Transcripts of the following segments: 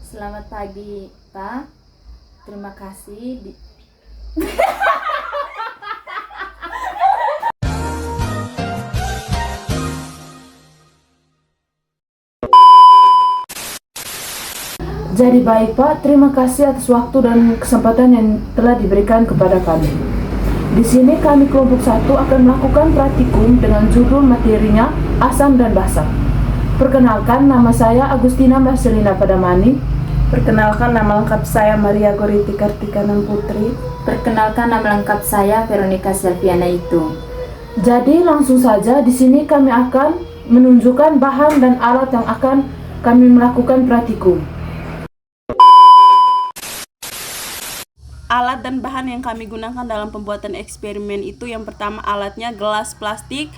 Selamat pagi, Pak. Terima kasih. Jadi baik Pak, terima kasih atas waktu dan kesempatan yang telah diberikan kepada kami. Di sini kami kelompok 1 akan melakukan praktikum dengan judul materinya asam dan basa. Perkenalkan, nama saya Agustina Marcelina Padamani. Perkenalkan, nama lengkap saya Maria Goriti Kartikanan Putri. Perkenalkan, nama lengkap saya Veronica Selviana itu. Jadi langsung saja di sini kami akan menunjukkan bahan dan alat yang akan kami melakukan praktikum. Alat dan bahan yang kami gunakan dalam pembuatan eksperimen itu yang pertama alatnya gelas plastik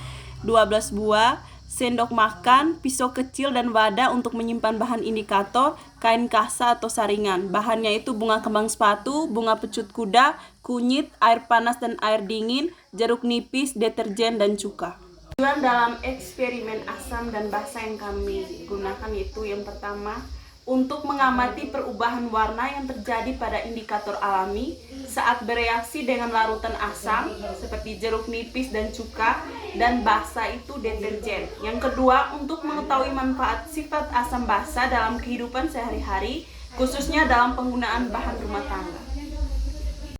12 buah, sendok makan, pisau kecil dan wadah untuk menyimpan bahan indikator, kain kasa atau saringan. Bahannya itu bunga kembang sepatu, bunga pecut kuda, kunyit, air panas dan air dingin, jeruk nipis, deterjen dan cuka. Tujuan dalam eksperimen asam dan basa yang kami gunakan itu yang pertama untuk mengamati perubahan warna yang terjadi pada indikator alami saat bereaksi dengan larutan asam seperti jeruk nipis dan cuka, dan basa itu deterjen. Yang kedua, untuk mengetahui manfaat sifat asam basa dalam kehidupan sehari-hari, khususnya dalam penggunaan bahan rumah tangga.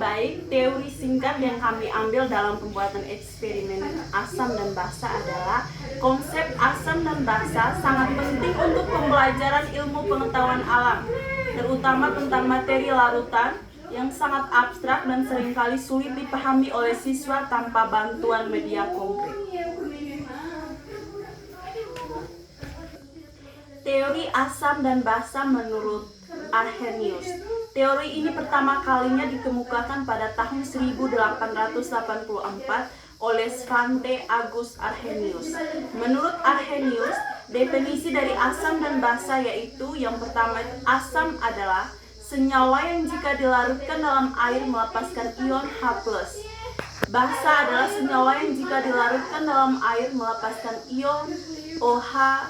Baik, teori singkat yang kami ambil dalam pembuatan eksperimen asam dan basa adalah konsep asam dan basa sangat penting untuk pembelajaran ilmu pengetahuan alam, terutama tentang materi larutan yang sangat abstrak dan seringkali sulit dipahami oleh siswa tanpa bantuan media konkret. Teori asam dan basa menurut Arrhenius. Teori ini pertama kalinya dikemukakan pada tahun 1884 oleh Svante August Arrhenius. Menurut Arrhenius, definisi dari asam dan basa yaitu yang pertama, asam adalah senyawa yang jika dilarutkan dalam air melepaskan ion H+. Basa adalah senyawa yang jika dilarutkan dalam air melepaskan ion OH-.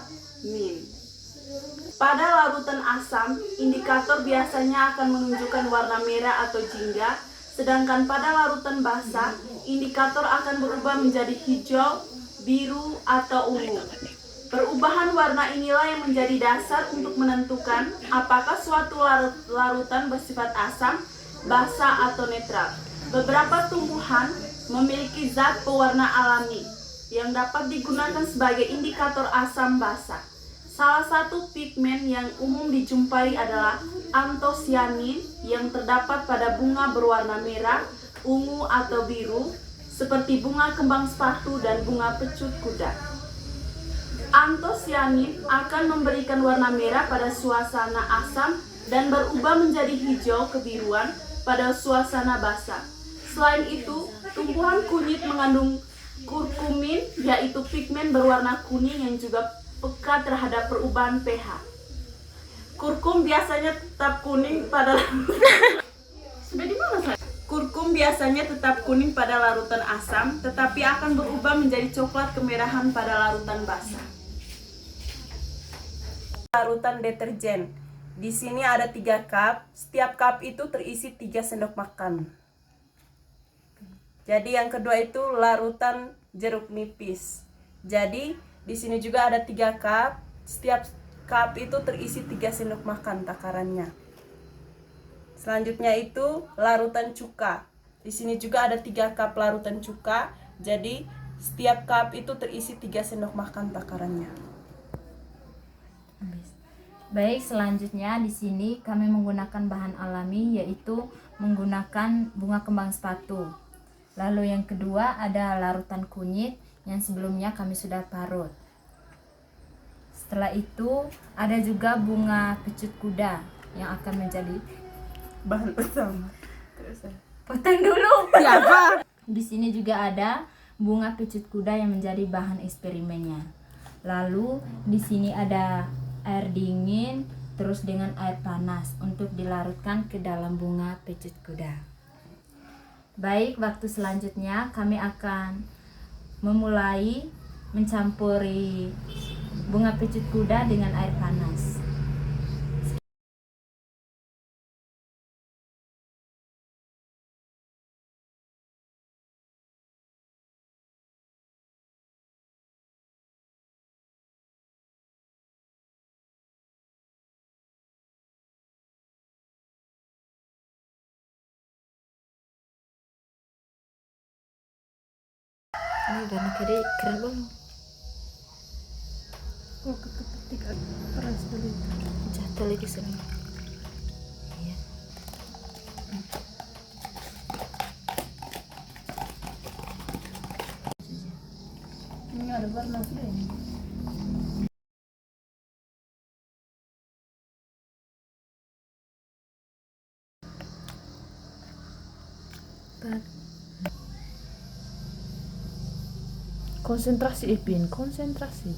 Pada larutan asam, indikator biasanya akan menunjukkan warna merah atau jingga, sedangkan pada larutan basa, indikator akan berubah menjadi hijau, biru, atau ungu. Perubahan warna inilah yang menjadi dasar untuk menentukan apakah suatu larutan bersifat asam, basa, atau netral. Beberapa tumbuhan memiliki zat pewarna alami yang dapat digunakan sebagai indikator asam basa. Salah satu pigmen yang umum dijumpai adalah antosianin yang terdapat pada bunga berwarna merah, ungu atau biru, seperti bunga kembang sepatu dan bunga pecut kuda. Antosianin akan memberikan warna merah pada suasana asam dan berubah menjadi hijau kebiruan pada suasana basa. Selain itu, tumbuhan kunyit mengandung kurkumin, yaitu pigmen berwarna kuning yang juga peka terhadap perubahan pH. Kurkum biasanya tetap kuning pada Kurkum biasanya tetap kuning pada larutan asam, tetapi akan berubah menjadi coklat kemerahan pada larutan basa. Larutan deterjen. Di sini ada 3 cup. Setiap cup itu terisi 3 sendok makan. Jadi yang kedua itu larutan jeruk nipis. Jadi di sini juga ada 3 cup. Setiap cup itu terisi 3 sendok makan takarannya. Selanjutnya itu larutan cuka. Di sini juga ada 3 cup larutan cuka. Jadi setiap cup itu terisi 3 sendok makan takarannya. Baik, selanjutnya di sini kami menggunakan bahan alami yaitu menggunakan bunga kembang sepatu. Lalu yang kedua ada larutan kunyit yang sebelumnya kami sudah parut. Setelah itu ada juga bunga pecut kuda yang akan menjadi Bahan utama. potong dulu. Ya, Pak. Di sini juga ada bunga pecut kuda yang menjadi bahan eksperimennya. Lalu di sini ada air dingin terus dengan air panas untuk dilarutkan ke dalam bunga pecut kuda. Baik, waktu selanjutnya kami akan memulai mencampuri bunga pecut kuda dengan air panas. Ini warna kering belum? Oh, ketik peras dulu. Jatuh lagi sini. Iya. Ini ada warna ini. Konsentrasi Ipin, konsentrasi.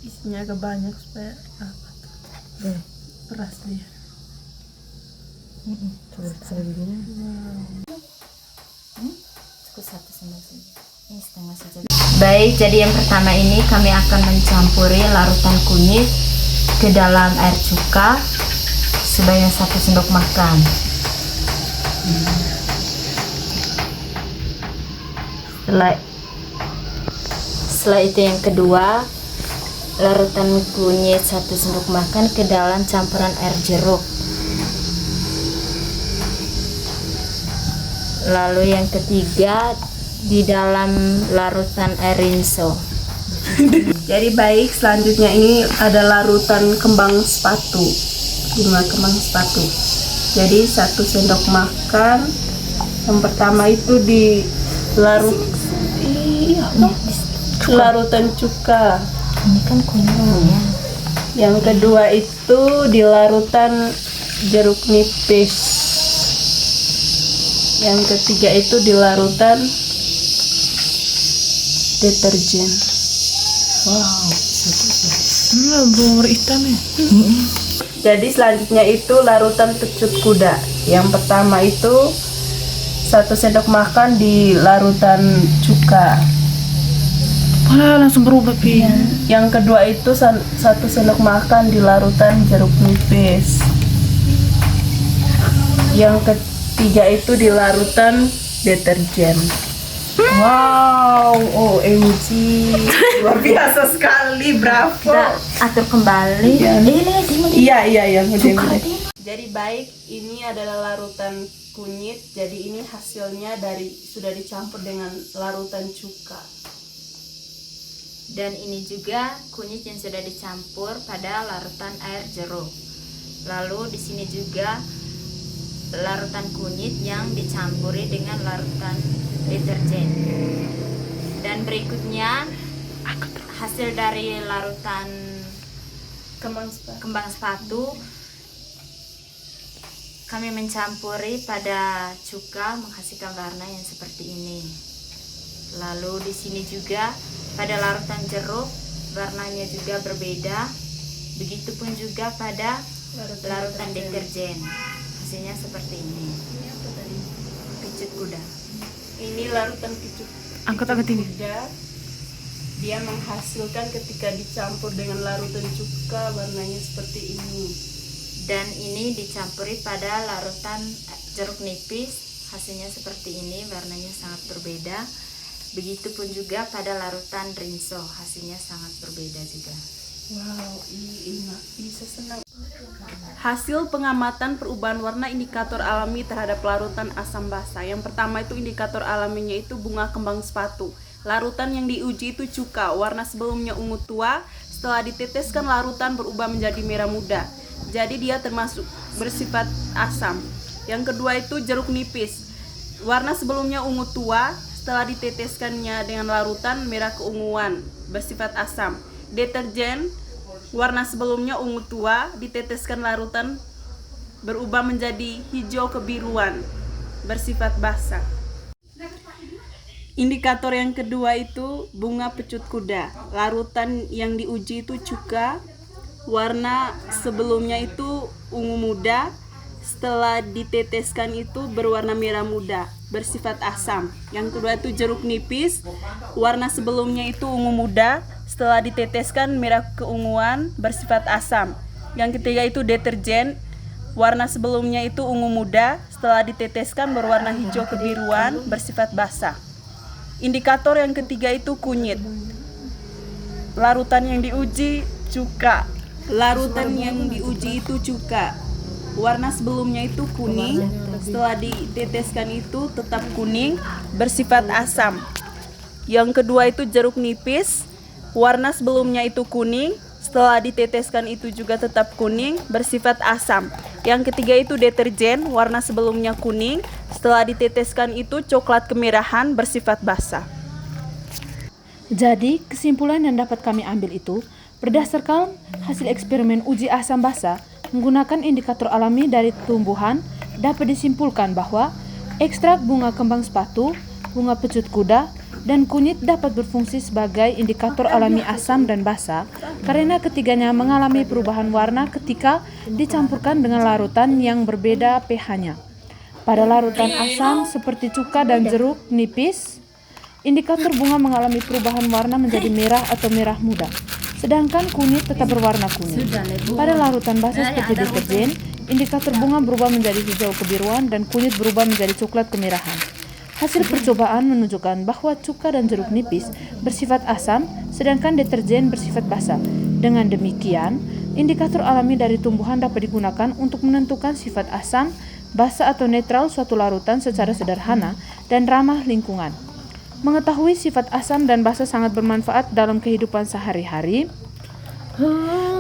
Isinya agak banyak supaya apa tuh? Peras dia. Coba selebihnya. Cukup 1 sendok saja. Ini setengah saja. Baik, jadi yang pertama ini kami akan mencampuri larutan kunyit ke dalam air cuka sebanyak 1 sendok makan. Setelah itu yang kedua, larutan kunyit 1 sendok makan ke dalam campuran air jeruk. Lalu yang ketiga, di dalam larutan air rinso. Jadi baik, selanjutnya ini ada larutan kembang sepatu, bunga kembang sepatu. Jadi 1 sendok makan. Yang pertama itu di larutan cuka. Ini kan kunyitnya. Yang kedua itu di larutan jeruk nipis. Yang ketiga itu di larutan deterjen. Wow, bubur hitam ya. Jadi selanjutnya itu larutan pecut kuda. Yang pertama itu 1 sendok makan di larutan cuka. Wah, langsung berubah Pin. Yang kedua itu 1 sendok makan di larutan jeruk nipis. Yang ketiga itu di larutan deterjen. Wow, OMG, luar biasa sekali, bravo. Kita atur kembali. Iya, Jadi baik, ini adalah larutan kunyit. Jadi ini hasilnya sudah dicampur dengan larutan cuka. Dan ini juga kunyit yang sudah dicampur pada larutan air jeruk. Lalu di sini juga larutan kunyit yang dicampuri dengan larutan deterjen. Dan berikutnya hasil dari larutan kembang sepatu kami mencampuri pada cuka menghasilkan warna yang seperti ini. Lalu di sini juga pada larutan jeruk warnanya juga berbeda. Begitupun juga pada larutan deterjen. Hasilnya seperti ini. Pecut kuda. Ini larutan pecut Angkat-angkat ini. kuda. Dia menghasilkan ketika dicampur dengan larutan cuka warnanya seperti ini. Dan ini dicampuri pada larutan jeruk nipis. Hasilnya seperti ini, warnanya sangat berbeda. Begitupun juga pada larutan rinso, hasilnya sangat berbeda juga. Wow, ini bisa senang. Hasil pengamatan perubahan warna indikator alami terhadap larutan asam basa. Yang pertama itu indikator alaminya itu bunga kembang sepatu. Larutan yang diuji itu cuka, warna sebelumnya ungu tua, setelah diteteskan larutan berubah menjadi merah muda. Jadi dia termasuk bersifat asam. Yang kedua itu jeruk nipis. Warna sebelumnya ungu tua, setelah diteteskannya dengan larutan merah keunguan, bersifat asam. Deterjen, warna sebelumnya ungu tua, diteteskan larutan berubah menjadi hijau kebiruan, bersifat basa. Indikator yang kedua itu bunga pecut kuda. Larutan yang diuji itu cuka, warna sebelumnya itu ungu muda, setelah diteteskan itu berwarna merah muda, bersifat asam. Yang kedua itu jeruk nipis, warna sebelumnya itu ungu muda, setelah diteteskan merah keunguan, bersifat asam. Yang ketiga itu deterjen, warna sebelumnya itu ungu muda, setelah diteteskan berwarna hijau kebiruan, bersifat basa. Indikator yang ketiga itu kunyit. Larutan yang diuji cuka. Larutan yang diuji itu cuka. Warna sebelumnya itu kuning, setelah diteteskan itu tetap kuning, bersifat asam. Yang kedua itu jeruk nipis, warna sebelumnya itu kuning, setelah diteteskan itu juga tetap kuning, bersifat asam. Yang ketiga itu deterjen, warna sebelumnya kuning, setelah diteteskan itu coklat kemerahan, bersifat basah. Jadi, kesimpulan yang dapat kami ambil itu, berdasarkan hasil eksperimen uji asam basa menggunakan indikator alami dari tumbuhan, dapat disimpulkan bahwa ekstrak bunga kembang sepatu, bunga pecut kuda, dan kunyit dapat berfungsi sebagai indikator alami asam dan basa karena ketiganya mengalami perubahan warna ketika dicampurkan dengan larutan yang berbeda pH-nya. Pada larutan asam seperti cuka dan jeruk nipis, indikator bunga mengalami perubahan warna menjadi merah atau merah muda, sedangkan kunyit tetap berwarna kuning. Pada larutan basa seperti deterjen, indikator bunga berubah menjadi hijau kebiruan dan kunyit berubah menjadi coklat kemerahan. Hasil percobaan menunjukkan bahwa cuka dan jeruk nipis bersifat asam, sedangkan deterjen bersifat basa. Dengan demikian, indikator alami dari tumbuhan dapat digunakan untuk menentukan sifat asam, basa atau netral suatu larutan secara sederhana dan ramah lingkungan. Mengetahui sifat asam dan basa sangat bermanfaat dalam kehidupan sehari-hari,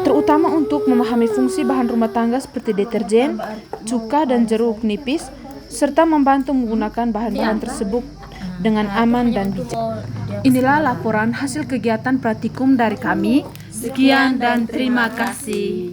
terutama untuk memahami fungsi bahan rumah tangga seperti deterjen, cuka dan jeruk nipis, serta membantu menggunakan bahan-bahan tersebut dengan aman dan bijak. Inilah laporan hasil kegiatan praktikum dari kami. Sekian dan terima kasih.